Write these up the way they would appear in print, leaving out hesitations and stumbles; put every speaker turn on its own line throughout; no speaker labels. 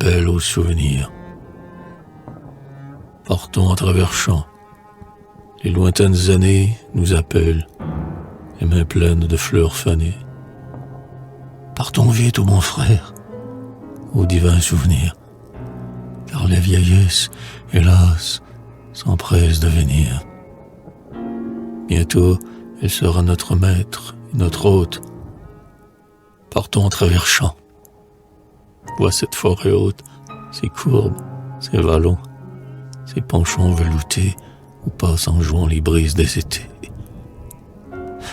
rappelle aux souvenirs. Partons à travers champs. Les lointaines années nous appellent, les mains pleines de fleurs fanées. Partons vite, ô mon frère, aux divins souvenirs, car la vieillesse, hélas, s'empresse de venir. Bientôt, elle sera notre maître et notre hôte. Partons à travers champs. Vois cette forêt haute, ses courbes, ses vallons, ses penchants veloutés où passent en jouant les brises des étés.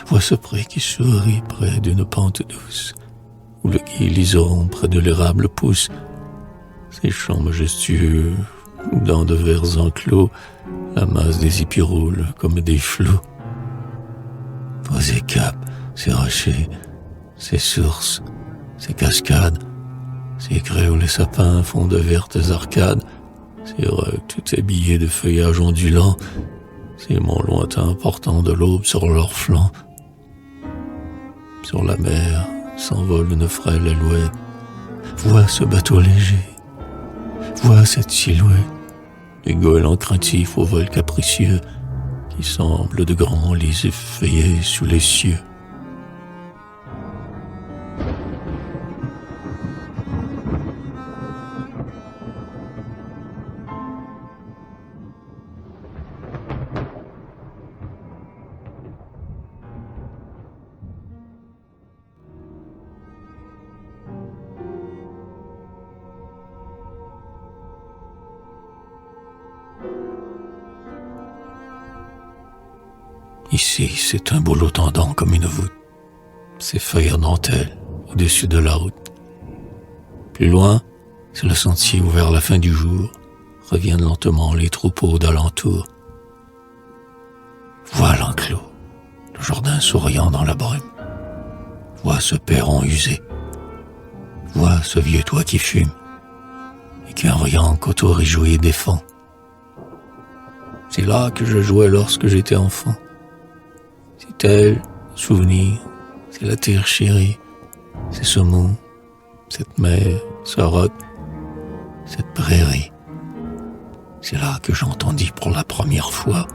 Vois ce pré qui sourit près d'une pente douce, où le gui lison près de l'érable pousse. Ces champs majestueux, où dans de verts enclos, la masse des épis roule comme des flots. Vois ces caps, ces rochers, ces sources, ces cascades, ces craies où les sapins font de vertes arcades, ces rocs tout habillés de feuillage ondulant, ces monts lointains portant de l'aube sur leurs flancs. Sur la mer s'envole une frêle alouette. Vois ce bateau léger, vois cette silhouette, les goélands craintifs au vol capricieux, qui semblent de grands lys effeuillés sous les cieux. Ici, c'est un bouleau tendant comme une voûte, ses feuilles en dentelle au-dessus de la route. Plus loin, c'est le sentier où vers la fin du jour reviennent lentement les troupeaux d'alentour. Vois l'enclos, le jardin souriant dans la brume. Vois ce perron usé. Vois ce vieux toit qui fume et qu'un riant coteau réjoui défend. C'est là que je jouais lorsque j'étais enfant. C'est elle, souvenir, c'est la terre chérie, c'est ce mont, cette mer, ce roc, cette prairie. C'est là que j'entendis pour la première fois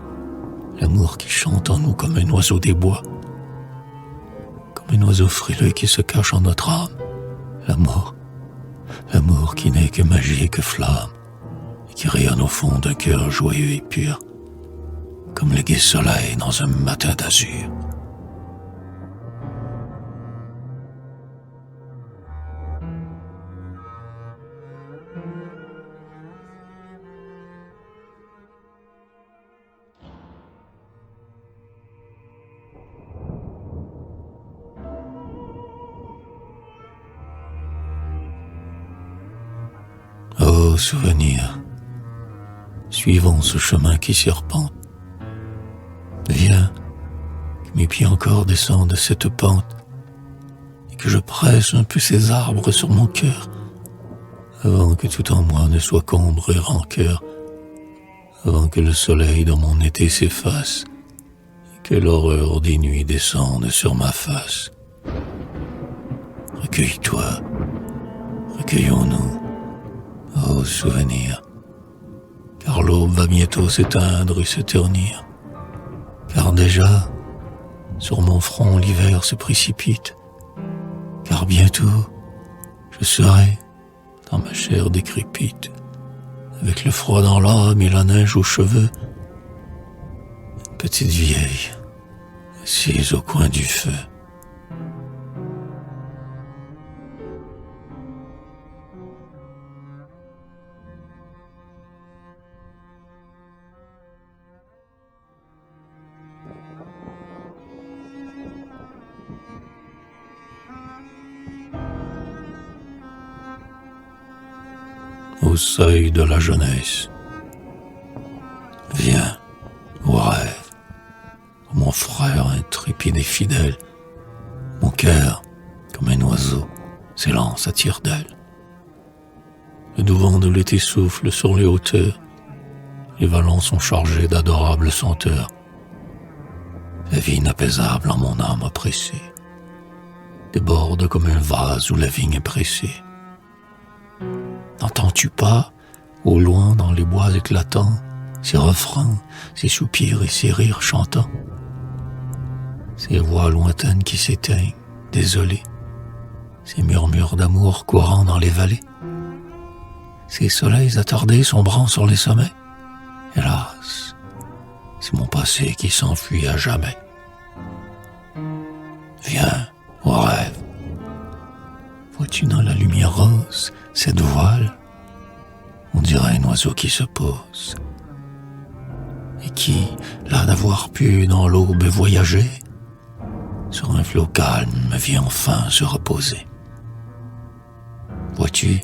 l'amour qui chante en nous comme un oiseau des bois, comme un oiseau frileux qui se cache en notre âme. L'amour qui n'est que magie et que flamme, et qui rayonne au fond d'un cœur joyeux et pur, comme le gai soleil dans un matin d'azur. Oh, souvenir, suivons ce chemin qui serpente. Viens, que mes pieds encore descendent cette pente, et que je presse un peu ces arbres sur mon cœur, avant que tout en moi ne soit qu'ombre et rancœur, avant que le soleil dans mon été s'efface, et que l'horreur des nuits descende sur ma face. Recueille-toi, recueillons-nous, ô souvenir, car l'aube va bientôt s'éteindre et se ternir. Car déjà, sur mon front l'hiver se précipite, car bientôt, je serai dans ma chair décrépite, avec le froid dans l'âme et la neige aux cheveux, une petite vieille, assise au coin du feu. Au seuil de la jeunesse. Viens, ô rêve, ô mon frère intrépide et fidèle, mon cœur, comme un oiseau, s'élance à tire-d'aile. Le doux vent de l'été souffle sur les hauteurs, les vallons sont chargés d'adorables senteurs. La vie inapaisable en mon âme oppressée déborde comme un vase où la vigne est pressée. N'entends-tu pas, au loin dans les bois éclatants, ces refrains, ces soupirs et ces rires chantants? Ces voix lointaines qui s'éteignent, désolées, ces murmures d'amour courant dans les vallées, ces soleils attardés sombrant sur les sommets. Hélas, c'est mon passé qui s'enfuit à jamais. Viens, ô rêve, vois-tu dans la lumière rose cette voile? On dirait un oiseau qui se pose et qui, là d'avoir pu dans l'aube voyager, sur un flot calme vient enfin se reposer. Vois-tu,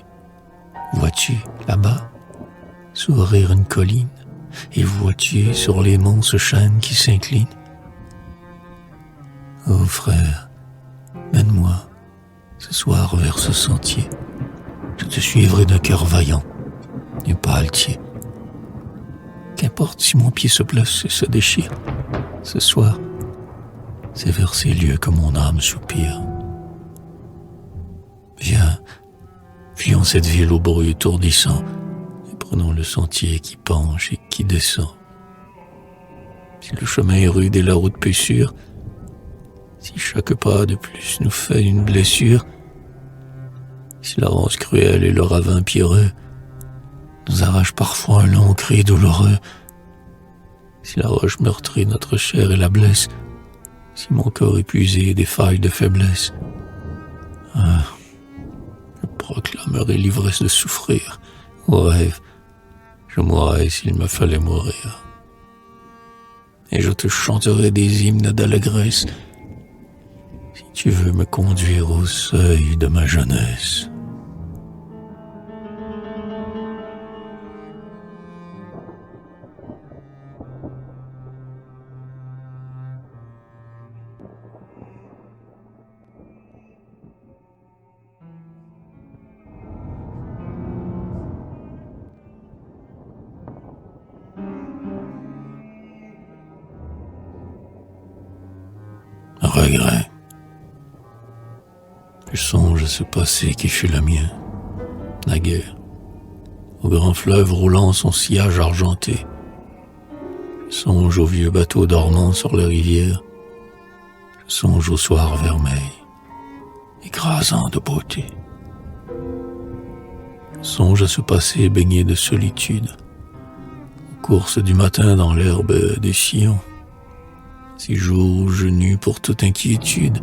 là-bas, sourire une colline, et vois-tu sur les monts ce chêne qui s'incline? Oh frère, mène-moi ce soir vers ce sentier, je te suivrai d'un cœur vaillant et pas altier. Qu'importe si mon pied se blesse et se déchire, ce soir, c'est vers ces lieux que mon âme soupire. Viens, fuyons cette ville au bruit étourdissant, et prenons le sentier qui penche et qui descend. Si le chemin est rude et la route peu sûre, si chaque pas de plus nous fait une blessure, si la ronce cruelle et le ravin pierreux nous arrachent parfois un long cri douloureux, si la roche meurtrit notre chair et la blesse, si mon corps épuisé défaille de faiblesse, je proclamerai l'ivresse de souffrir. Au rêve, je mourrai s'il me fallait mourir. Et je te chanterai des hymnes d'allégresse, si tu veux me conduire au seuil de ma jeunesse. Regret. Je songe à ce passé qui fut le mien, naguère, au grand fleuve roulant son sillage argenté. Je songe aux vieux bateaux dormant sur la rivière. Je songe au soir vermeil, écrasant de beauté. Je songe à ce passé baigné de solitude, aux courses du matin dans l'herbe des sillons. Si jour je n'eus pour toute inquiétude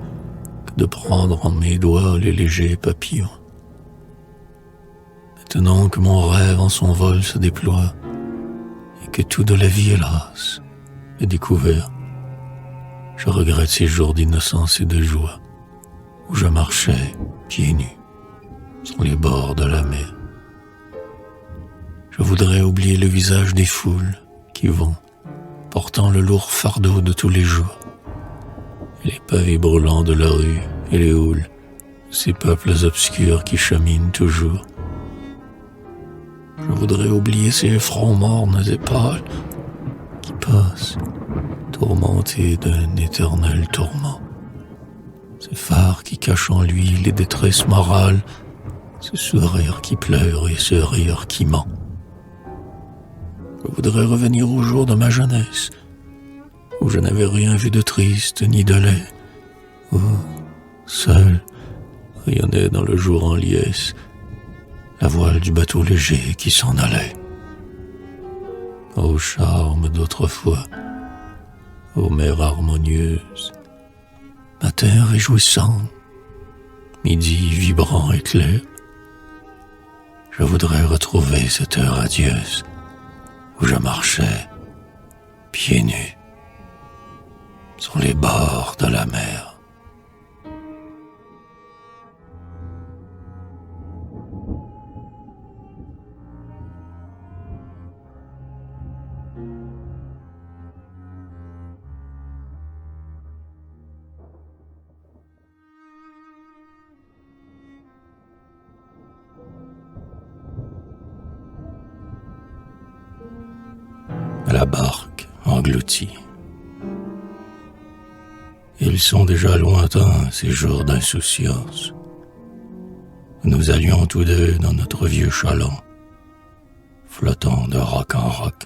que de prendre en mes doigts les légers papillons. Maintenant que mon rêve en son vol se déploie, et que tout de la vie, hélas, est découvert, je regrette ces jours d'innocence et de joie, où je marchais, pieds nus, sur les bords de la mer. Je voudrais oublier le visage des foules qui vont, portant le lourd fardeau de tous les jours, et les pavés brûlants de la rue et les houles, ces peuples obscurs qui cheminent toujours. Je voudrais oublier ces fronts mornes et pâles qui passent, tourmentés d'un éternel tourment, ces phares qui cachent en lui les détresses morales, ce sourire qui pleure et ce rire qui ment. Je voudrais revenir au jour de ma jeunesse, où je n'avais rien vu de triste ni de laid, où, seul, rayonnait dans le jour en liesse la voile du bateau léger qui s'en allait. Ô charme d'autrefois, ô mer harmonieuse, matin réjouissant, midi vibrant et clair, je voudrais retrouver cette heure adieuse où je marchais, pieds nus, sur les bords de la mer. La barque engloutie. Ils sont déjà lointains, ces jours d'insouciance, Nous allions tous deux dans notre vieux chaland, flottant de roc en roc,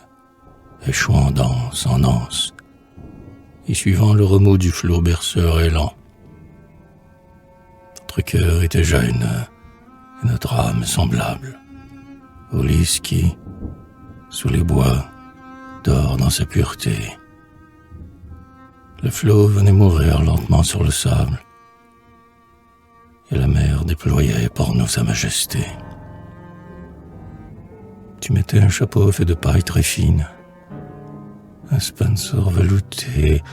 échouant d'anse en anse, et suivant le remous du flot berceur et lent. Notre cœur était jeune, et notre âme semblable au lys qui, sous les bois, dort dans sa pureté. Le flot venait mourir lentement sur le sable, et la mer déployait pour nous sa majesté. Tu mettais un chapeau fait de paille très fine, un Spencer velouté,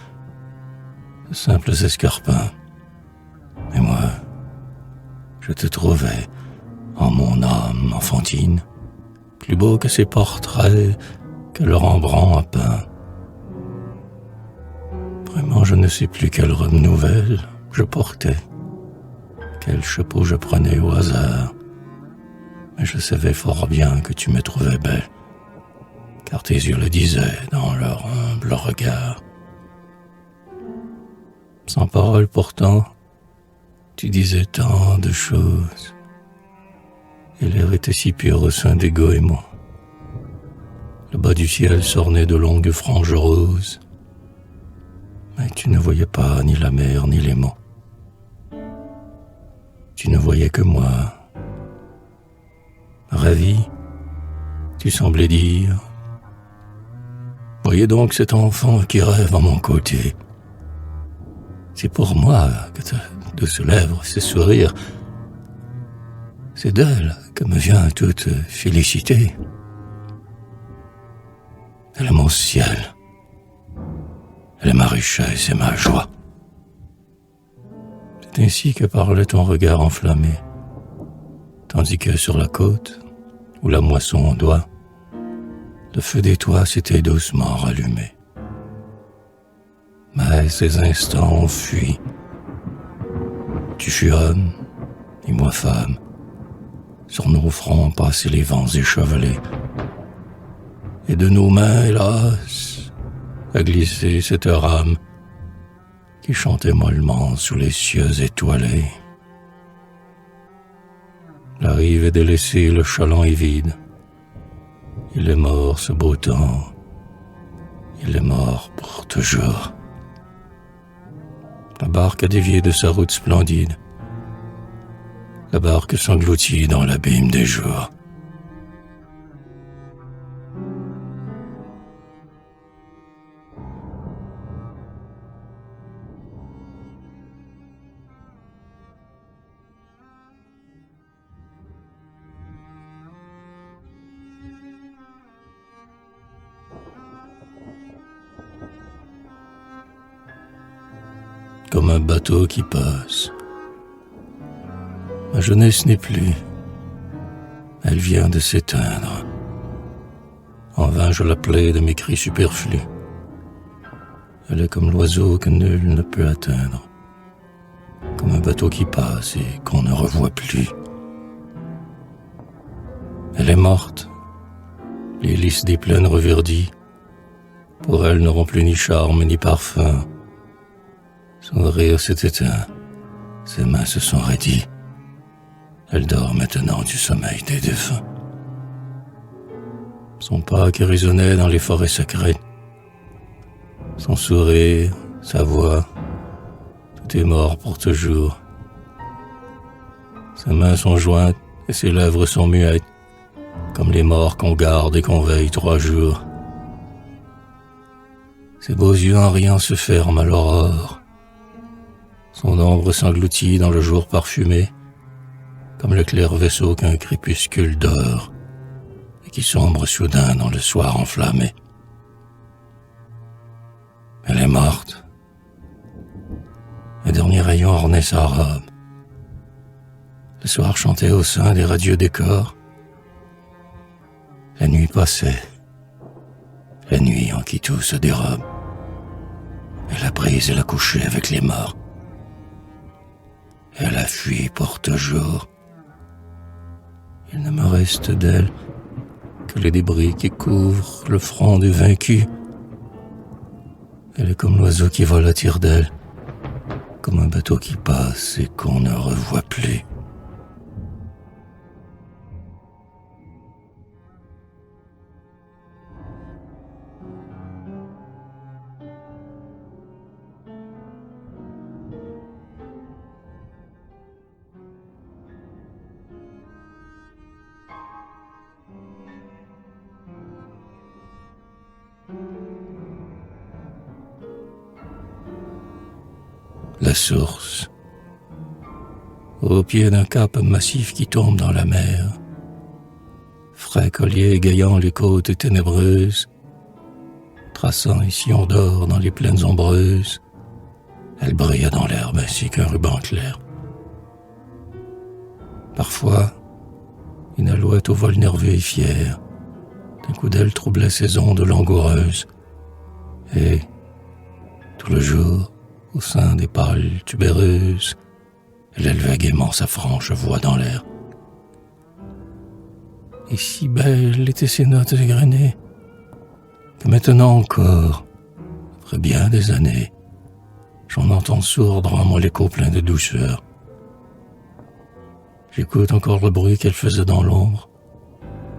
de simples escarpins. Et moi, je te trouvais, en mon âme enfantine, plus beau que ces portraits que le Rembrandt a peints. Vraiment, je ne sais plus quelle robe nouvelle je portais, quel chapeau je prenais au hasard, mais je savais fort bien que tu me trouvais belle, car tes yeux le disaient dans leur humble regard. Sans parole pourtant, tu disais tant de choses, et l'air était si pur au sein des goémons. Le bas du ciel s'ornait de longues franges roses, mais tu ne voyais pas ni la mer ni les monts. Tu ne voyais que moi. Ravi, tu semblais dire: voyez donc cet enfant qui rêve à mon côté. C'est pour moi que de ses lèvres, ses sourires, c'est d'elle que me vient toute félicité. Elle est mon ciel, elle est ma richesse et ma joie. C'est ainsi que parlait ton regard enflammé, tandis que sur la côte, où la moisson doit, le feu des toits s'était doucement rallumé. Mais ces instants ont fui. Tu fus homme, et moi femme. Sur nos fronts passaient les vents échevelés. Et de nos mains, hélas, a glissé cette rame qui chantait mollement sous les cieux étoilés. La rive est délaissée, le chaland est vide. Il est mort ce beau temps. Il est mort pour toujours. La barque a dévié de sa route splendide. La barque s'engloutit dans l'abîme des jours. Comme un bateau qui passe. Ma jeunesse n'est plus. Elle vient de s'éteindre. En vain je l'appelais de mes cris superflus. Elle est comme l'oiseau que nul ne peut atteindre. Comme un bateau qui passe et qu'on ne revoit plus. Elle est morte. Les lys des plaines reverdis, pour elle n'auront plus ni charme ni parfum. Son rire s'est éteint, ses mains se sont raidies. Elle dort maintenant du sommeil des défunts. Son pas qui résonnait dans les forêts sacrées, son sourire, sa voix, tout est mort pour toujours. Ses mains sont jointes et ses lèvres sont muettes, comme les morts qu'on garde et qu'on veille 3 jours. Ses beaux yeux en riant se ferment à l'aurore. Son ombre s'engloutit dans le jour parfumé, comme le clair vaisseau qu'un crépuscule dort, et qui sombre soudain dans le soir enflammé. Elle est morte. Un dernier rayon ornait sa robe. Le soir chantait au sein des radieux décors. La nuit passait. La nuit en qui tout se dérobe. Elle a prise et l'a couché avec les morts. Elle a fui pour toujours. Il ne me reste d'elle que les débris qui couvrent le front du vaincu. Elle est comme l'oiseau qui vole à tire-d'aile, comme un bateau qui passe et qu'on ne revoit plus. la source, au pied d'un cap massif qui tombe dans la mer, frais collier égayant les côtes ténébreuses, traçant les sillons d'or dans les plaines ombreuses, elle brilla dans l'herbe ainsi qu'un ruban clair. Parfois, une alouette au vol nerveux et fier, d'un coup d'aile troublait ses ondes langoureuses, et, tout le jour, au sein des pâles tubéreuses, elle élevait gaiement sa franche voix dans l'air. Et si belles étaient ces notes égrenées, que maintenant encore, après bien des années, j'en entends sourdre en moi l'écho plein de douceur. J'écoute encore le bruit qu'elle faisait dans l'ombre,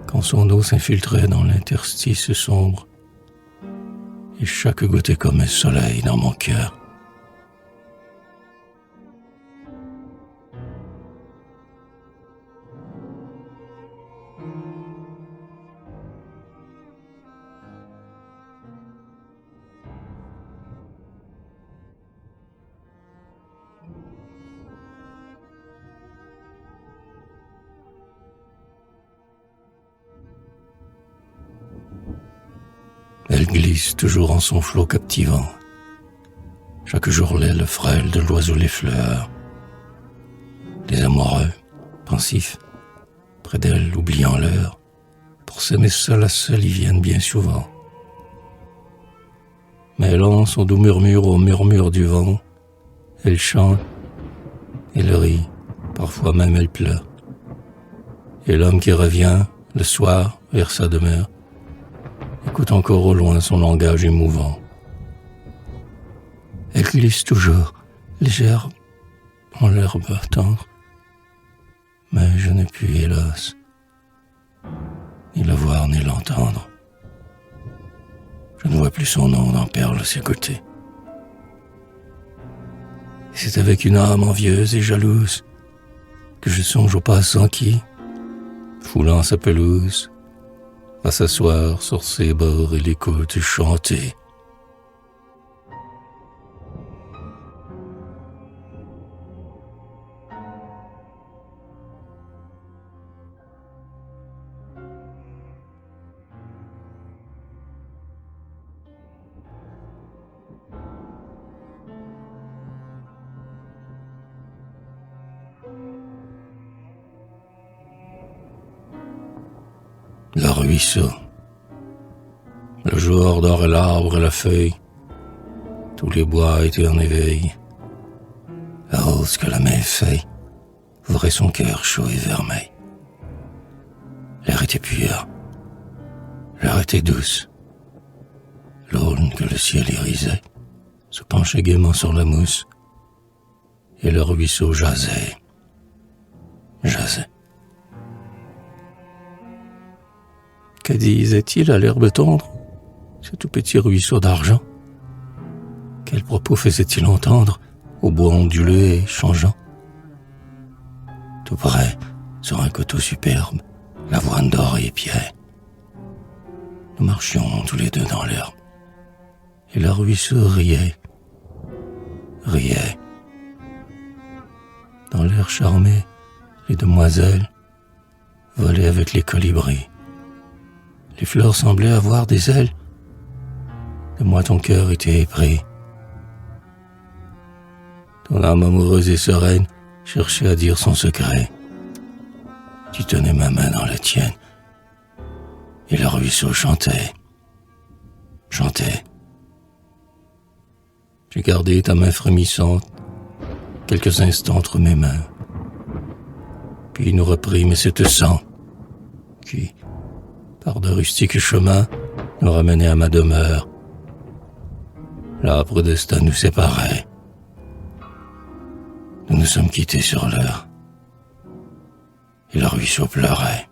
quand son eau s'infiltrait dans l'interstice sombre, et chaque goutte est comme un soleil dans mon cœur. Elle glisse toujours en son flot captivant. Chaque jour l'aile frêle de l'oiseau les fleurs. Les amoureux, pensifs, près d'elle oubliant l'heure, pour s'aimer seul à seul y viennent bien souvent. Mêlant son doux murmure au murmure du vent, elle chante, elle rit, parfois même elle pleure. Et l'homme qui revient, le soir, vers sa demeure, écoute encore au loin son langage émouvant. Elle glisse toujours, légère, en l'herbe tendre, mais je n'ai pu, hélas, ni la voir ni l'entendre. Je ne vois plus son nom dans perles à ses côtés. Et c'est avec une âme envieuse et jalouse que je songe au passant qui, foulant sa pelouse, va s'asseoir sur ses bords et l'écoute chanter. Le ruisseau. Le jour dorait l'arbre et la feuille. Tous les bois étaient en éveil. La rose que la main fait ouvrait son cœur chaud et vermeil. L'air était pur. L'air était douce. L'aune que le ciel irisait se penchait gaiement sur la mousse. Et le ruisseau jasait. Que disait-il à l'herbe tendre, ce tout petit ruisseau d'argent? Quels propos faisait-il entendre au bois onduleux et changeant? Tout près, sur un coteau superbe, l'avoine d'or et épiait. Nous marchions tous les deux dans l'herbe, et le ruisseau riait. Dans l'air charmé, les demoiselles volaient avec les colibris. Les fleurs semblaient avoir des ailes. De moi ton cœur était épris. Ton âme amoureuse et sereine cherchait à dire son secret. Tu tenais ma main dans la tienne, et le ruisseau chantait. J'ai gardé ta main frémissante quelques instants entre mes mains. Puis nous reprîmes cette sang qui, par de rustiques chemins, nous ramenait à ma demeure. L'âpre destin nous séparait. Nous nous sommes quittés sur l'heure. Et le ruisseau pleurait.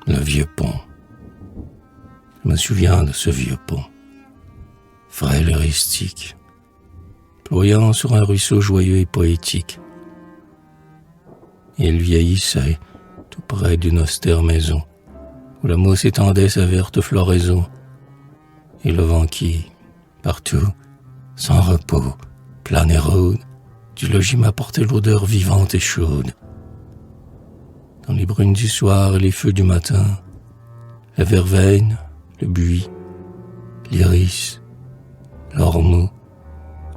le vieux pont. Je me souviens de ce vieux pont, frêle et rustique, ployant sur un ruisseau joyeux et poétique. Il vieillissait tout près d'une austère maison, où la mousse étendait sa verte floraison, et le vent qui, partout, sans repos, plane et rôde, du logis m'apportait l'odeur vivante et chaude. Dans les brunes du soir et les feux du matin, la verveine, le buis, l'iris, l'ormeau,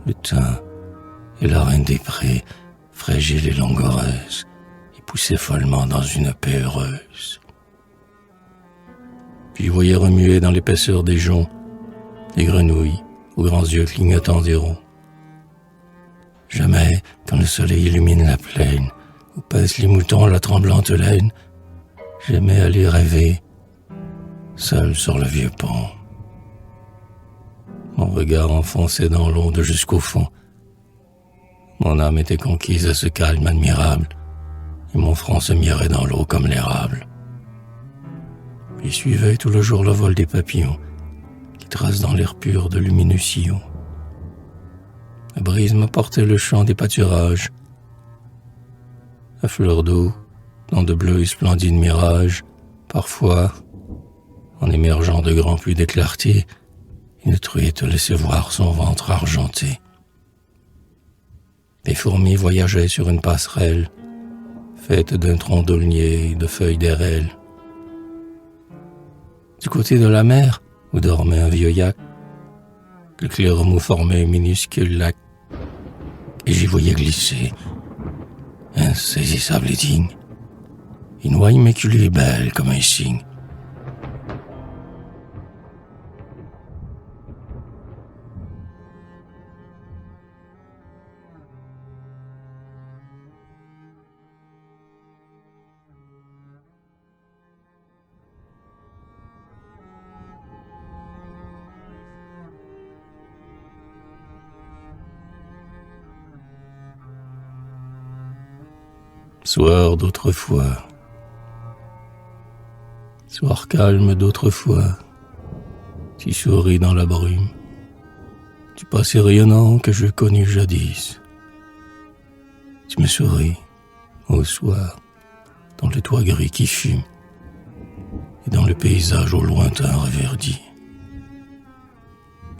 le thym et la reine des prés, fragile et langoureuse, y poussaient follement dans une paix heureuse. Puis je voyais remuer dans l'épaisseur des joncs des grenouilles aux grands yeux clignotants des ronds. Jamais, quand le soleil illumine la plaine, où pèsent les moutons la tremblante laine, j'aimais aller rêver, seul sur le vieux pont. Mon regard enfonçait dans l'onde jusqu'au fond. Mon âme était conquise à ce calme admirable, et mon front se mirait dans l'eau comme l'érable. J'y suivais tout le jour le vol des papillons, qui tracent dans l'air pur de lumineux sillons. La brise me portait le chant des pâturages, à fleur d'eau, dans de bleus et splendides mirages. Parfois, en émergeant de grands puits de clarté, une truite laissait voir son ventre argenté. Des fourmis voyageaient sur une passerelle, faite d'un tronc d'aulnier et de feuilles d'érel. Du côté de la mer, où dormait un vieux yak, le clair remous formait un minuscule lac, et j'y voyais glisser, insaisissable et digne, une oie immaculée et belle comme un cygne. Soir d'autrefois, soir calme d'autrefois, tu souris dans la brume, du passé rayonnant que je connus jadis. Tu me souris, au soir, dans le toit gris qui fume, et dans le paysage au lointain reverdi.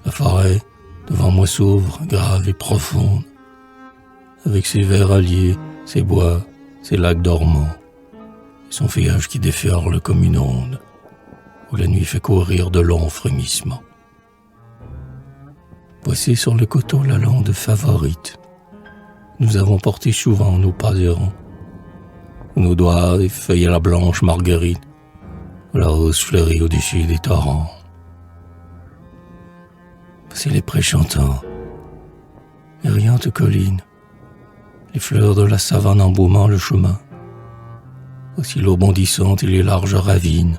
La forêt, devant moi s'ouvre, grave et profonde, avec ses verts alliés, ses bois, ses lacs dormants, et son feuillage qui déferle comme une onde, où la nuit fait courir de longs frémissements. Voici sur le coteau la lande favorite. Nous avons porté souvent nos pas errants, où nos doigts effeuillaient la blanche marguerite, où la rose fleurit au-dessus des torrents. Voici les prés chantants, les riantes collines, les fleurs de la savane embaumant le chemin. Voici l'eau bondissante et les larges ravines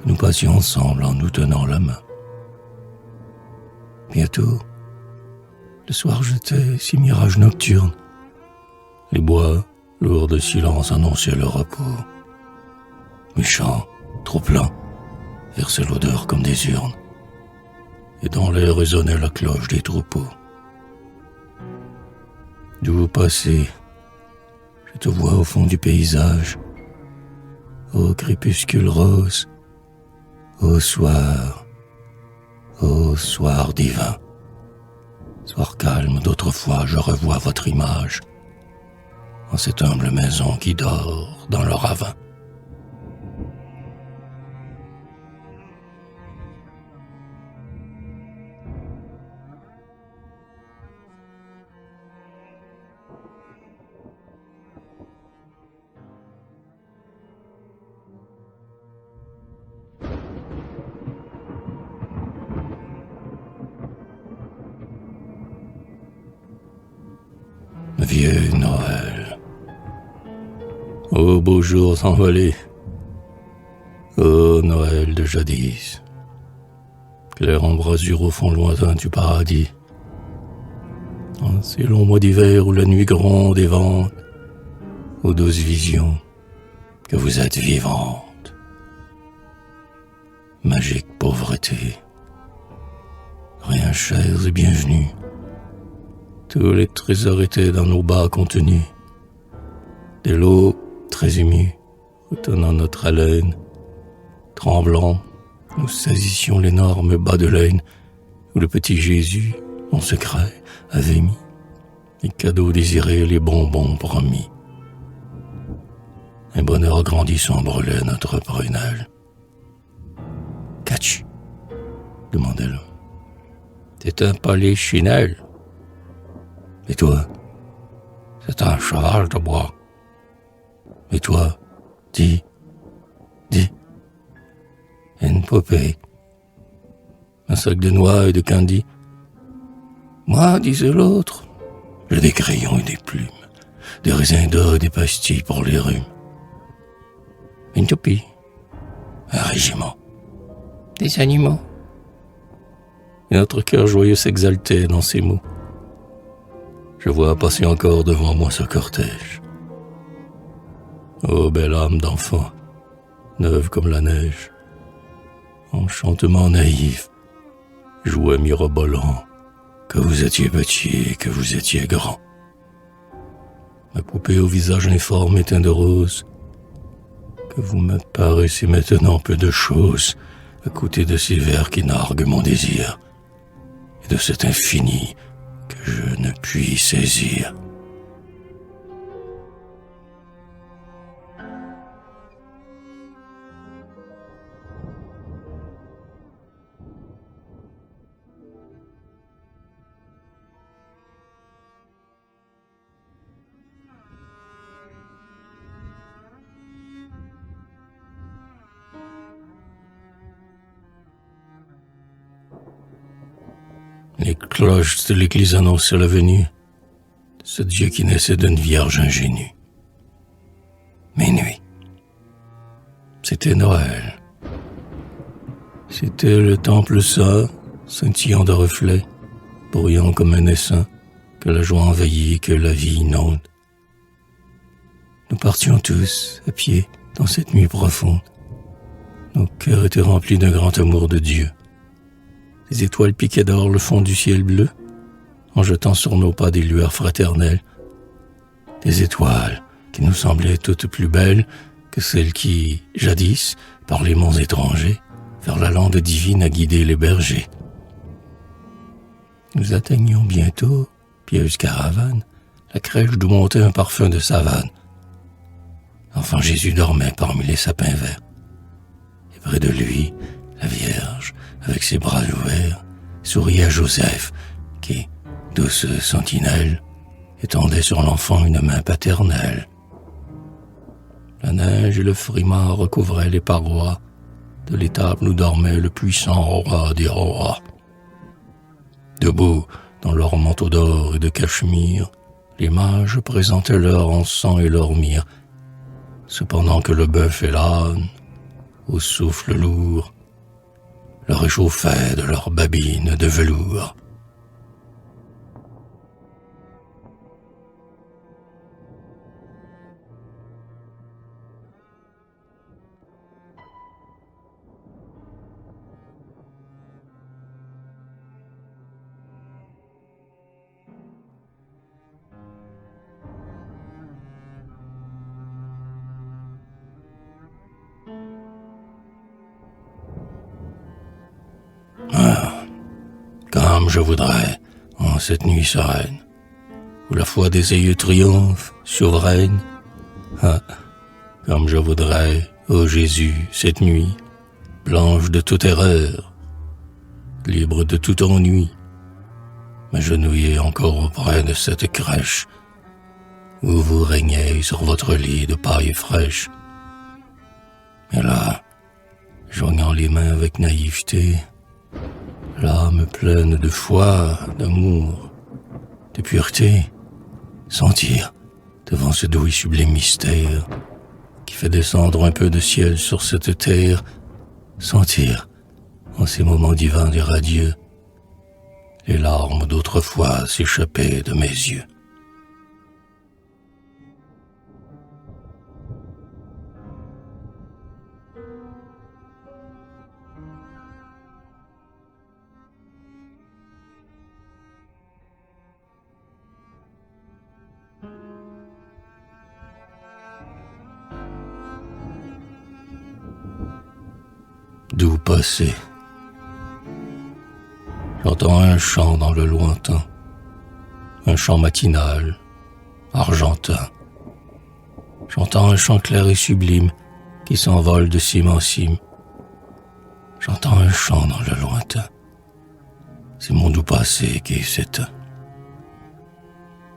que nous passions ensemble en nous tenant la main. Bientôt, le soir jetait ses mirages nocturnes. Les bois, lourds de silence, annonçaient le repos. Mes champs, trop pleins, versaient l'odeur comme des urnes, et dans l'air résonnait la cloche des troupeaux. D'où passer, je te vois au fond du paysage, ô crépuscule rose, ô soir divin. Soir calme d'autrefois, je revois votre image, en cette humble maison qui dort dans le ravin. Vieux Noël, ô beau jour s'envolé, ô Noël de jadis, claire embrasure au fond lointain du paradis, en ces longs mois d'hiver où la nuit gronde et vente, aux douces visions que vous êtes vivantes. magique pauvreté. Rien chers et bienvenus. Tous les trésors étaient dans nos bas contenus. Des lots très émus, retenant notre haleine. Tremblants, nous saisissions l'énorme bas de laine où le petit Jésus, en secret, avait mis les cadeaux désirés, les bonbons promis. Un bonheur grandissant brûlait notre prunelle. « Qu'as-tu » demandait l'homme. « C'est un polichinelle. »« Et toi ?»« C'est un cheval de bois. »« Et toi ?»« Dis. »« Une poupée. »« Un sac de noix et de candy. »« Moi, disait l'autre, j'ai des crayons et des plumes, des raisins d'or et des pastilles pour les rhumes. Une toupie. Un régiment. Des animaux. » Et notre cœur joyeux s'exaltait dans ces mots. Je vois passer encore devant moi ce cortège. Ô belle âme d'enfant, neuve comme la neige, enchantement naïf, jouet mirobolant, que vous étiez petit et que vous étiez grand. Ma poupée au visage informe et teint de rose, que vous me paraissez maintenant peu de choses à côté de ces vers qui narguent mon désir et de cet infini que je ne puis saisir. Les cloches de l'église annonçaient la venue de ce Dieu qui naissait d'une vierge ingénue. Minuit. C'était Noël. C'était le temple saint, scintillant de reflets, bruyant comme un essaim, que la joie envahit, que la vie inonde. Nous partions tous, à pied, dans cette nuit profonde. Nos cœurs étaient remplis d'un grand amour de Dieu. Les étoiles piquaient d'or le fond du ciel bleu, en jetant sur nos pas des lueurs fraternelles. Des étoiles qui nous semblaient toutes plus belles que celles qui, jadis, par les monts étrangers, vers la lande divine a guidé les bergers. Nous atteignions bientôt, pieuse caravane, la crèche d'où montait un parfum de savane. L'enfant Jésus dormait parmi les sapins verts. Et près de lui, la Vierge, avec ses bras ouverts, souriait à Joseph, qui, douce sentinelle, étendait sur l'enfant une main paternelle. La neige et le frima recouvraient les parois de l'étable où dormait le puissant roi des rois. Debout, dans leur manteau d'or et de cachemire, les mages présentaient leur encens et leur myrrhe, cependant que le bœuf et l'âne, au souffle lourd, leur réchauffaient de leurs babines de velours. Comme je voudrais, en cette nuit sereine, où la foi des aïeux triomphe, souveraine. Comme je voudrais, ô Jésus, cette nuit, blanche de toute erreur, libre de tout ennui, m'agenouiller encore auprès de cette crèche, où vous régnez sur votre lit de paille fraîche. Et là, joignant les mains avec naïveté, l'âme pleine de foi, d'amour, de pureté, sentir, devant ce doux et sublime mystère, qui fait descendre un peu de ciel sur cette terre, sentir, en ces moments divins et radieux, les larmes d'autrefois s'échapper de mes yeux. D'où passer? J'entends un chant dans le lointain, un chant matinal, argentin. J'entends un chant clair et sublime qui s'envole de cime en cime. J'entends un chant dans le lointain. C'est mon doux passé qui s'éteint.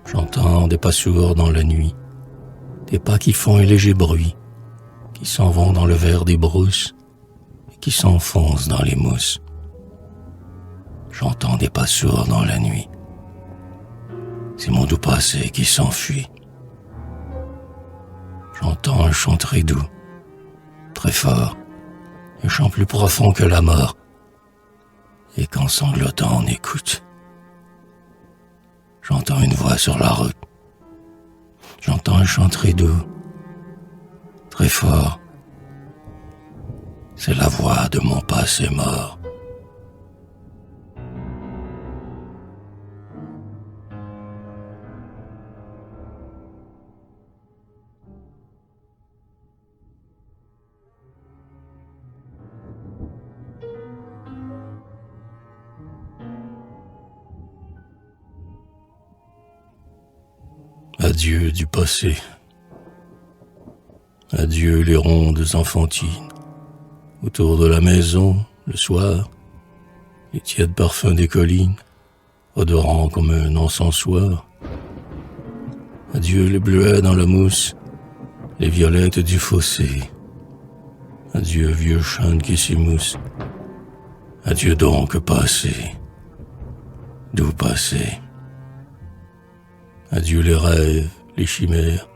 J'entends des pas sourds dans la nuit, des pas qui font un léger bruit, qui s'en vont dans le vert des brousses et qui s'enfoncent dans les mousses. J'entends des pas sourds dans la nuit. C'est mon doux passé qui s'enfuit. J'entends un chant très doux, très fort, un chant plus profond que la mort, et qu'en sanglotant on écoute. J'entends une voix sur la route. J'entends un chant très doux, très fort. C'est la voix de mon passé mort. Adieu du passé. Adieu les rondes enfantines. Autour de la maison, le soir, les tièdes parfums des collines, odorant comme un encensoir. Adieu les bleuets dans la mousse, les violettes du fossé. Adieu vieux chêne qui s'émousse. Adieu donc passé. D'où passé? Adieu les rêves, les chimères,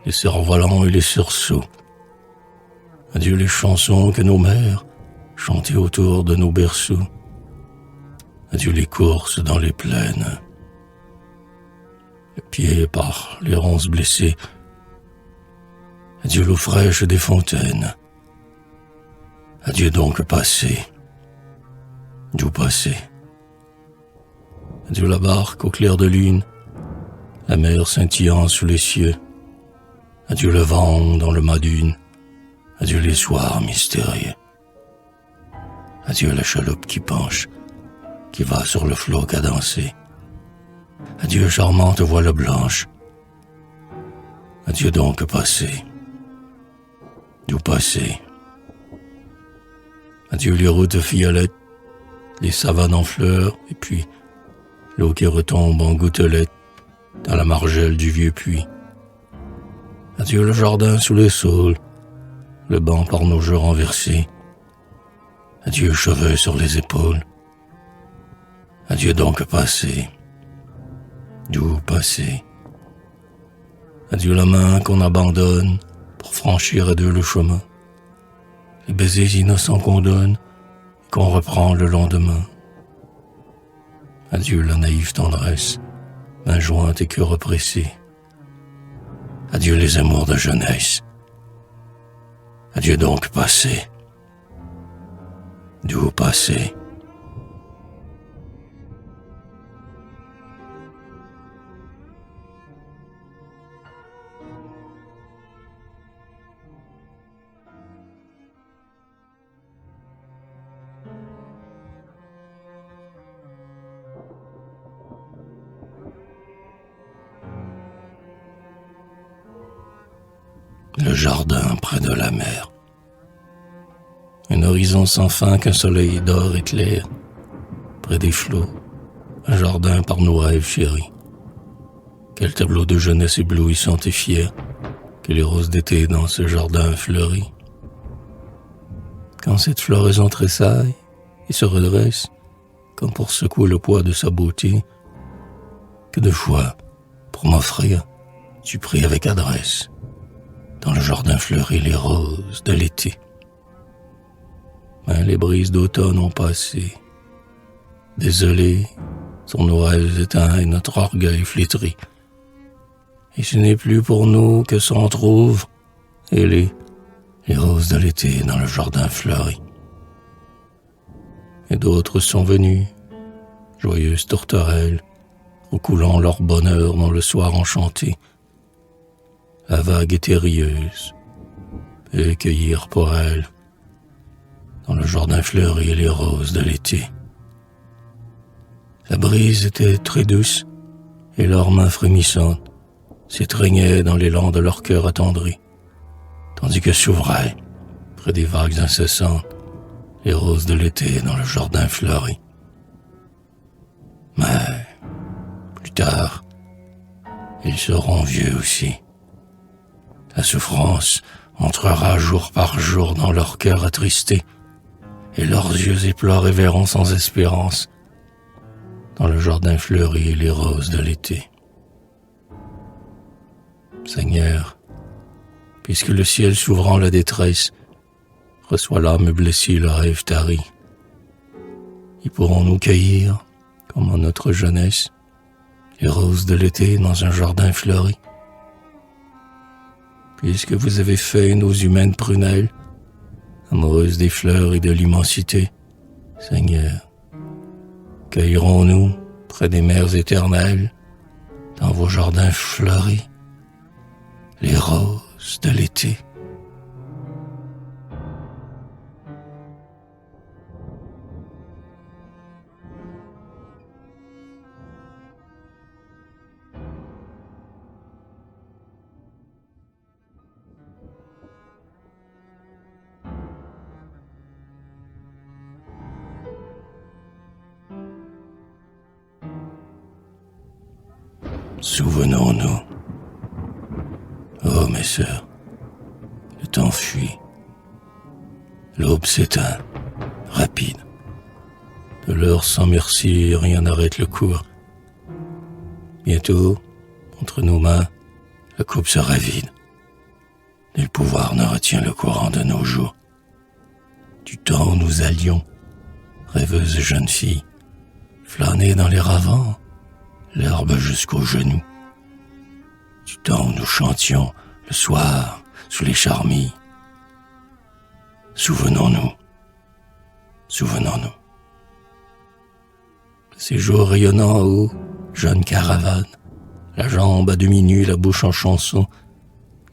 les cerfs-volants et les sursauts. Adieu les chansons que nos mères chantaient autour de nos berceaux. Adieu les courses dans les plaines, le pied par les ronces blessées. Adieu l'eau fraîche des fontaines. Adieu donc passé. D'où passé? Adieu la barque au clair de lune, la mer scintillant sous les cieux. Adieu le vent dans le mât d'une. Adieu les soirs mystérieux. Adieu la chaloupe qui penche, qui va sur le flot cadencé. Adieu charmante voile blanche. Adieu donc passé. D'où passé? Adieu les routes violettes, les savanes en fleurs, et puis l'eau qui retombe en gouttelettes dans la margelle du vieux puits. Adieu le jardin sous les saules, le banc par nos jeux renversés. Adieu cheveux sur les épaules. Adieu donc passé. D'où passé? Adieu la main qu'on abandonne pour franchir à deux le chemin. Les baisers innocents qu'on donne et qu'on reprend le lendemain. Adieu la naïve tendresse, main jointe et cœur oppressé. Adieu les amours de jeunesse. Adieu donc passé. D'où passé? Le jardin près de la mer. Un horizon sans fin qu'un soleil d'or éclaire. Près des flots, un jardin par nos rêves chéris. Quel tableau de jeunesse éblouissant et fier que les roses d'été dans ce jardin fleuri. Quand cette floraison tressaille et se redresse, comme pour secouer le poids de sa beauté, que de fois, pour m'offrir, tu pries avec adresse dans le jardin fleuri les roses de l'été. Mais les brises d'automne ont passé. Désolés sont nos rêves éteints et notre orgueil flétri. Et ce n'est plus pour nous que s'entr'ouvrent et les roses de l'été dans le jardin fleuri. Et d'autres sont venus, joyeuses tourterelles, recoulant leur bonheur dans le soir enchanté. La vague éthérieuse peut cueillir pour elles dans le jardin fleuri les roses de l'été. La brise était très douce, et leurs mains frémissantes s'étreignaient dans l'élan de leur cœur attendri, tandis que s'ouvraient, près des vagues incessantes, les roses de l'été dans le jardin fleuri. Mais, plus tard, ils seront vieux aussi. La souffrance entrera jour par jour dans leur cœur attristé, et leurs yeux éplorés verront sans espérance dans le jardin fleuri les roses de l'été. Seigneur, puisque le ciel s'ouvrant la détresse reçoit l'âme blessée le rêve tari, y pourrons-nous cueillir, comme en notre jeunesse, les roses de l'été dans un jardin fleuri? Puisque vous avez fait nos humaines prunelles, amoureuses des fleurs et de l'immensité, Seigneur, cueillerons-nous près des mers éternelles, dans vos jardins fleuris, les roses de l'été? Souvenons-nous. Oh, mes sœurs, le temps fuit. L'aube s'éteint, rapide. De l'heure sans merci, rien n'arrête le cours. Bientôt, entre nos mains, la coupe sera vide. Nul pouvoir ne retient le courant de nos jours. Du temps où nous allions, rêveuses jeunes filles, flâner dans les ravins, l'herbe jusqu'aux genoux. Du temps où nous chantions le soir sous les charmilles. Souvenons-nous, souvenons-nous. Ces jours rayonnants où, jeune caravane, la jambe à demi nue, la bouche en chanson,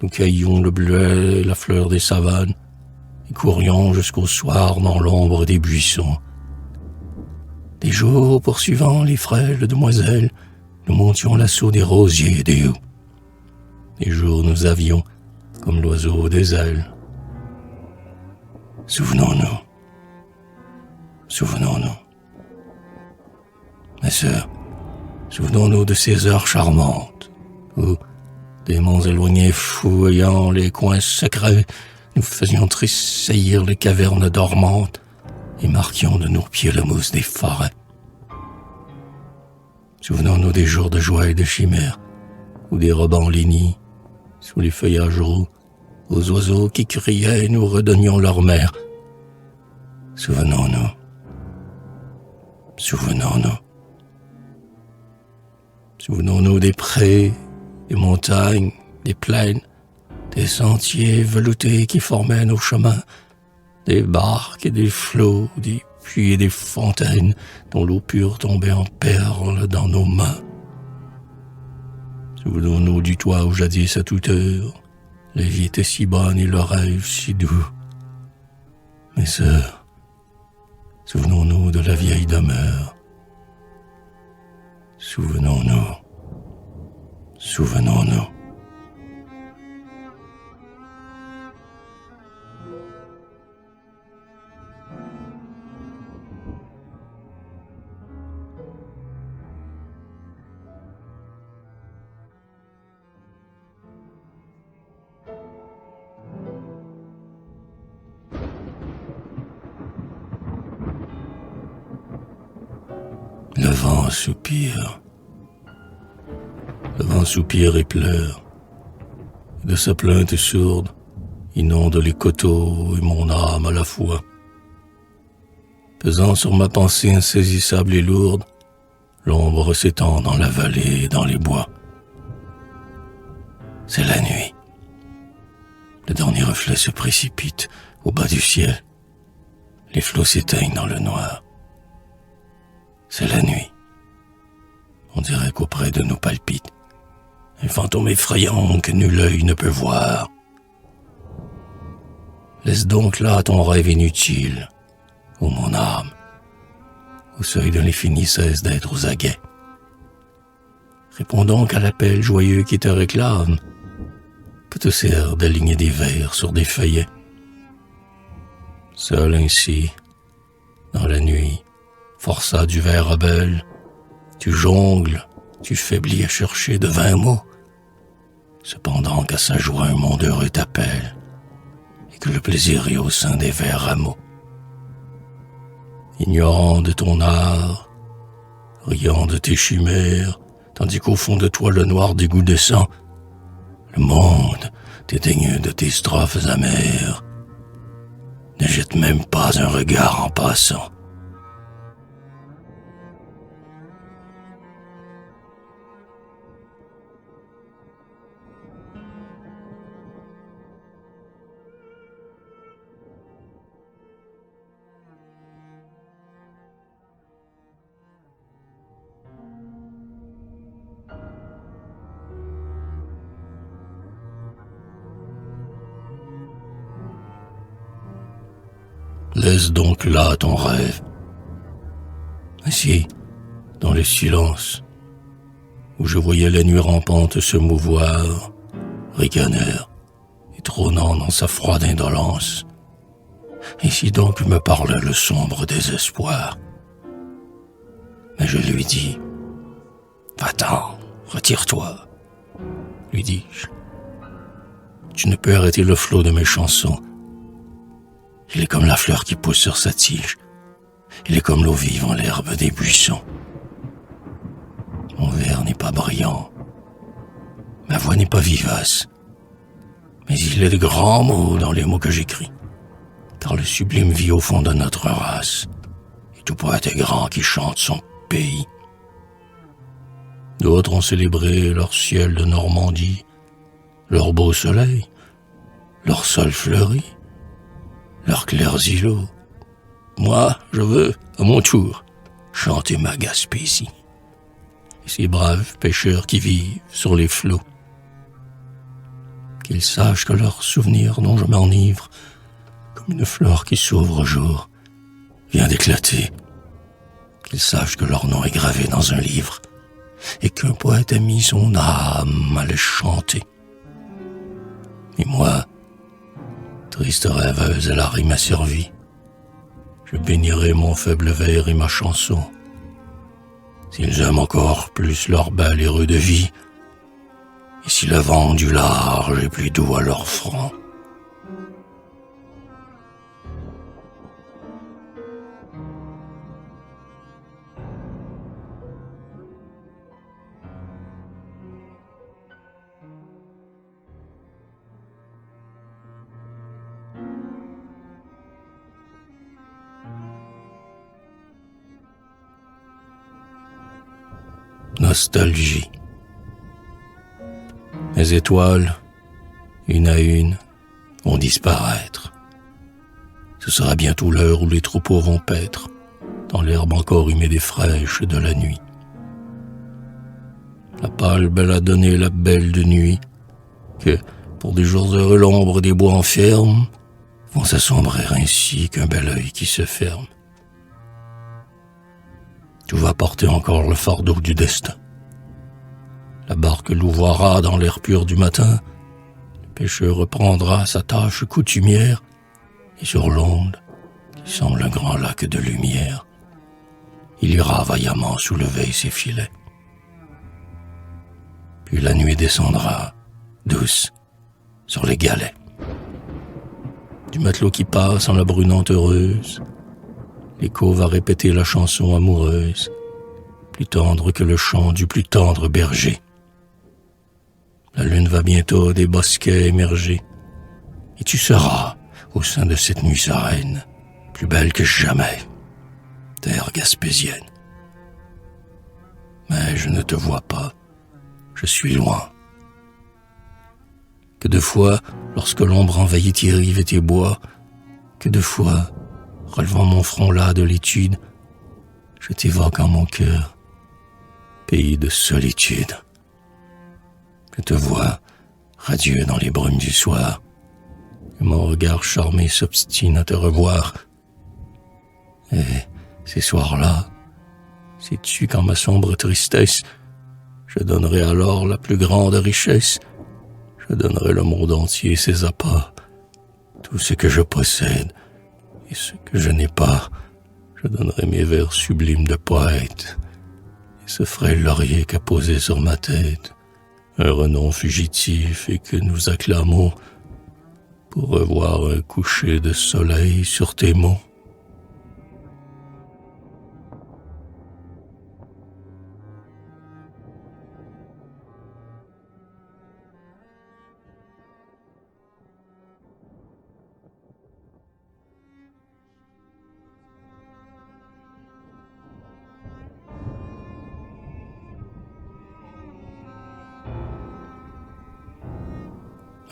nous cueillions le bleuet, la fleur des savanes, et courions jusqu'au soir dans l'ombre des buissons. Des jours poursuivant les frêles demoiselles, nous montions l'assaut des rosiers et des houx. Des jours nous avions, comme l'oiseau des ailes. Souvenons-nous, souvenons-nous. Mes sœurs, souvenons-nous de ces heures charmantes, où, démons éloignés fouillant les coins secrets, nous faisions tressaillir les cavernes dormantes et marquions de nos pieds la mousse des forêts. Souvenons-nous des jours de joie et de chimère, où des robins lénis, sous les feuillages roux, aux oiseaux qui criaient, nous redonnions leur mère. Souvenons-nous, souvenons-nous. Souvenons-nous des prés, des montagnes, des plaines, des sentiers veloutés qui formaient nos chemins, des barques et des flots, des puits et des fontaines dont l'eau pure tombait en perles dans nos mains. Souvenons-nous du toit où jadis à toute heure, la vie était si bonne et le rêve si doux. Mes sœurs, souvenons-nous de la vieille demeure. Souvenons-nous, souvenons-nous. Le vent soupire. Le vent soupire et pleure. De sa plainte sourde, inonde les coteaux et mon âme à la fois. Pesant sur ma pensée insaisissable et lourde, l'ombre s'étend dans la vallée et dans les bois. C'est la nuit. Le dernier reflet se précipite au bas du ciel. Les flots s'éteignent dans le noir. C'est la nuit. On dirait qu'auprès de nous palpite un fantôme effrayant que nul œil ne peut voir. Laisse donc là ton rêve inutile, ô mon âme, au seuil de l'infini cesse d'être aux aguets. Réponds donc à l'appel joyeux qui te réclame, que te sert d'aligner des vers sur des feuillets. Seul ainsi, dans la nuit, forçat du ver rebelle, tu jongles, tu faiblis à chercher de vains mots, cependant qu'à sa joie un monde heureux t'appelle, et que le plaisir est au sein des verts rameaux. Ignorant de ton art, riant de tes chimères, tandis qu'au fond de toi le noir dégoût descend, le monde, dédaigneux de tes strophes amères, ne jette même pas un regard en passant. Laisse donc là ton rêve, ainsi, dans le silence, où je voyais la nuit rampante se mouvoir, ricaneur et trônant dans sa froide indolence. Ainsi donc me parla le sombre désespoir. Mais je lui dis, « Va-t'en, retire-toi, » lui dis-je. Tu ne peux arrêter le flot de mes chansons. Il est comme la fleur qui pousse sur sa tige. Il est comme l'eau vive en l'herbe des buissons. Mon vers n'est pas brillant. Ma voix n'est pas vivace. Mais il est de grands mots dans les mots que j'écris. Car le sublime vit au fond de notre race. Et tout poète est grand qui chante son pays. D'autres ont célébré leur ciel de Normandie, leur beau soleil, leur sol fleuri, leurs clairs îlots. Moi, je veux, à mon tour, chanter ma Gaspésie. Et ces braves pêcheurs qui vivent sur les flots, qu'ils sachent que leur souvenir dont je m'enivre, comme une fleur qui s'ouvre au jour, vient d'éclater. Qu'ils sachent que leur nom est gravé dans un livre, et qu'un poète a mis son âme à le chanter. Et moi, triste rêveuse à la rime asservie, je bénirai mon faible vers et ma chanson. S'ils aiment encore plus leur bel heureux de vie, et si le vent du large est plus doux à leur front. Nostalgie. Les étoiles, une à une, vont disparaître. Ce sera bientôt l'heure où les troupeaux vont paître dans l'herbe encore humide et fraîche de la nuit. La pâle belle a donné la belle de nuit que, pour des jours heureux, l'ombre des bois enferme, vont s'assombrer ainsi qu'un bel œil qui se ferme. Tu vas porter encore le fardeau du destin. La barque louvoiera dans l'air pur du matin. Le pêcheur reprendra sa tâche coutumière. Et sur l'onde, qui semble un grand lac de lumière, il ira vaillamment soulever ses filets. Puis la nuit descendra, douce, sur les galets. Du matelot qui passe en la brunante heureuse, l'écho va répéter la chanson amoureuse, plus tendre que le chant du plus tendre berger. La lune va bientôt des bosquets émerger, et tu seras, au sein de cette nuit sereine, plus belle que jamais, terre gaspésienne. Mais je ne te vois pas, je suis loin. Que de fois, lorsque l'ombre envahit tes rives et tes bois, que de fois, relevant mon front là de l'étude, je t'évoque en mon cœur, pays de solitude. Je te vois, radieux dans les brumes du soir, et mon regard charmé s'obstine à te revoir. Et ces soirs-là, sais-tu qu'en ma sombre tristesse, je donnerai alors la plus grande richesse, je donnerai le monde entier ses appas, tout ce que je possède et ce que je n'ai pas, je donnerai mes vers sublimes de poète, et ce frêle laurier qu'a posé sur ma tête un renom fugitif et que nous acclamons pour revoir un coucher de soleil sur tes monts.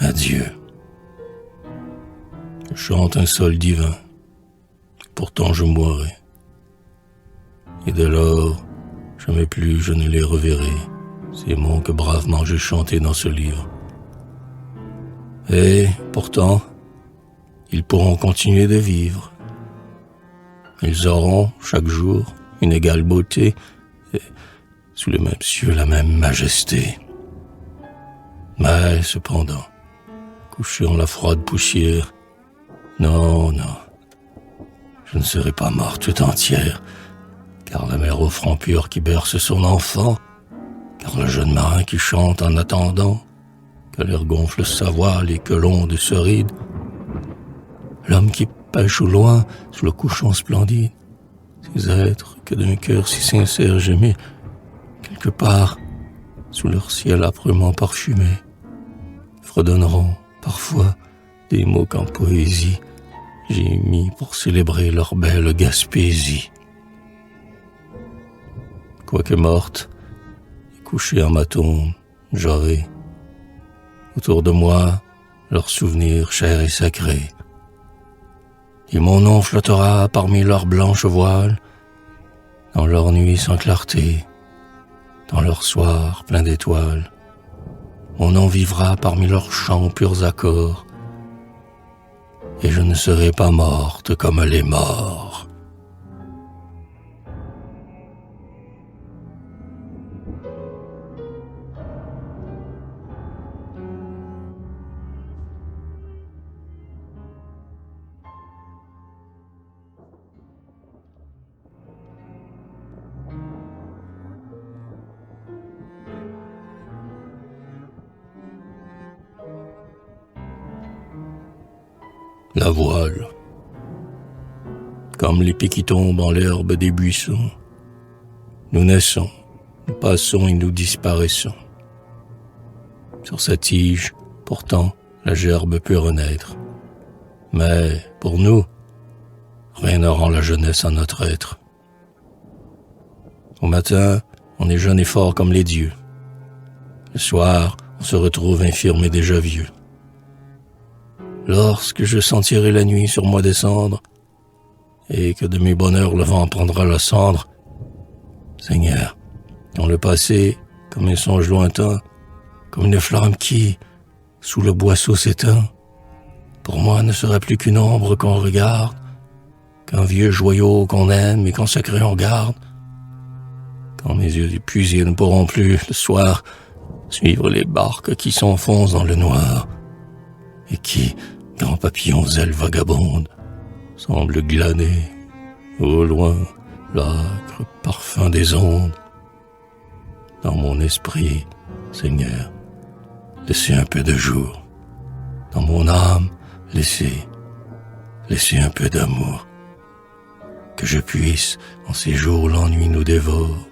Adieu. Je chante un sol divin, pourtant je mourrai. Et dès lors, jamais plus je ne les reverrai, ces mots que bravement j'ai chantés dans ce livre. Et pourtant, ils pourront continuer de vivre. Ils auront, chaque jour, une égale beauté, et sous le même cieux la même majesté. Mais, cependant, couché en la froide poussière, non, je ne serai pas morte tout entière, car la mère au front pur qui berce son enfant, car le jeune marin qui chante en attendant, que l'air gonfle sa voile et que l'onde se ride, l'homme qui pêche au loin sous le couchon splendide, ces êtres que d'un cœur si sincère j'aimais, quelque part, sous leur ciel âprement parfumé, fredonneront parfois des mots qu'en poésie j'ai mis pour célébrer leur belle Gaspésie. Quoique morte et couchée en ma tombe, j'aurai autour de moi leurs souvenirs chers et sacrés. Et mon nom flottera parmi leurs blanches voiles, dans leurs nuits sans clarté, dans leurs soirs pleins d'étoiles. Mon nom vivra parmi leurs chants purs accords, et je ne serai pas morte comme les morts. La voile, comme l'épée qui tombe en l'herbe des buissons, nous naissons, nous passons et nous disparaissons. Sur sa tige, pourtant, la gerbe peut renaître. Mais, pour nous, rien ne rend la jeunesse à notre être. Au matin, on est jeune et fort comme les dieux. Le soir, on se retrouve infirme et déjà vieux. Lorsque je sentirai la nuit sur moi descendre, et que de mes bonheurs le vent prendra la cendre, Seigneur, dans le passé, comme un songe lointain, comme une flamme qui, sous le boisseau s'éteint, pour moi ne sera plus qu'une ombre qu'on regarde, qu'un vieux joyau qu'on aime et qu'en secret on garde, quand mes yeux épuisés ne pourront plus, le soir, suivre les barques qui s'enfoncent dans le noir, et qui, grands papillons aux ailes vagabondes, semblent glaner, au loin, l'âcre parfum des ondes. Dans mon esprit, Seigneur, laissez un peu de jour. Dans mon âme, laissez un peu d'amour. Que je puisse, en ces jours où l'ennui nous dévore,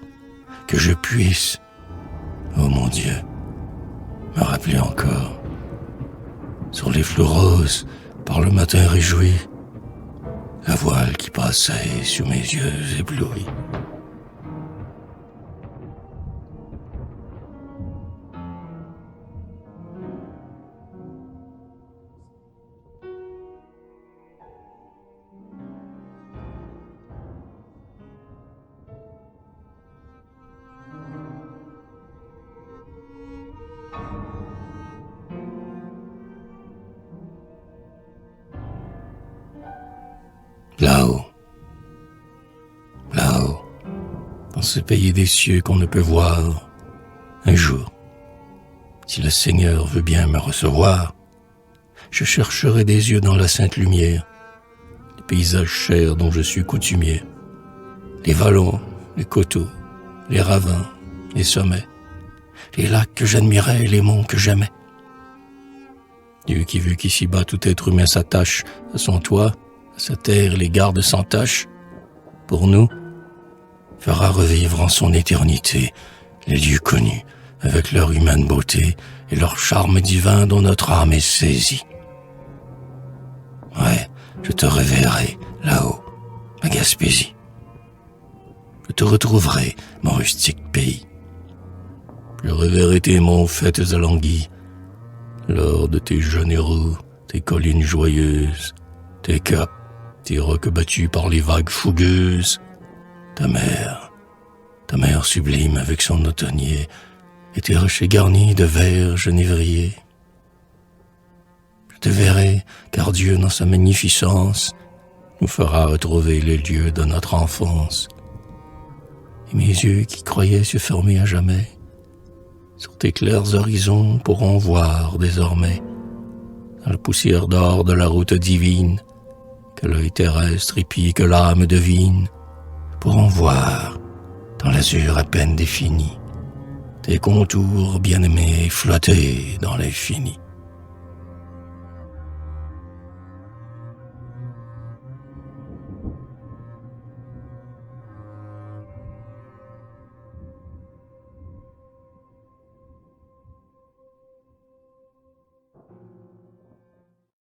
que je puisse, oh mon Dieu, me rappeler encore, sur les flots roses, par le matin réjoui, la voile qui passait sous mes yeux éblouis. Là-haut, ces pays des cieux qu'on ne peut voir. Un jour, si le Seigneur veut bien me recevoir, je chercherai des yeux dans la sainte lumière les paysages chers dont je suis coutumier, les vallons, les coteaux, les ravins, les sommets, les lacs que j'admirais et les monts que j'aimais. Dieu qui veut qu'ici-bas tout être humain s'attache à son toit, à sa terre, les garde sans tache, pour nous, fera revivre en son éternité les lieux connus, avec leur humaine beauté et leur charme divin dont notre âme est saisie. Ouais, je te reverrai là-haut, à Gaspésie. Je te retrouverai, mon rustique pays. Je reverrai tes monts fêtes alanguis, lors de tes généraux, tes collines joyeuses, tes caps, tes rocs battus par les vagues fougueuses, ta mer sublime avec son automnier, et tes rochers garnis de verts genévriers. Je te verrai, car Dieu, dans sa magnificence, nous fera retrouver les lieux de notre enfance. Et mes yeux qui croyaient se fermer à jamais, sur tes clairs horizons pourront voir désormais, dans la poussière d'or de la route divine, que l'œil terrestre épie, que l'âme devine, pourront voir, dans l'azur à peine défini, tes contours bien-aimés flotter dans l'infini.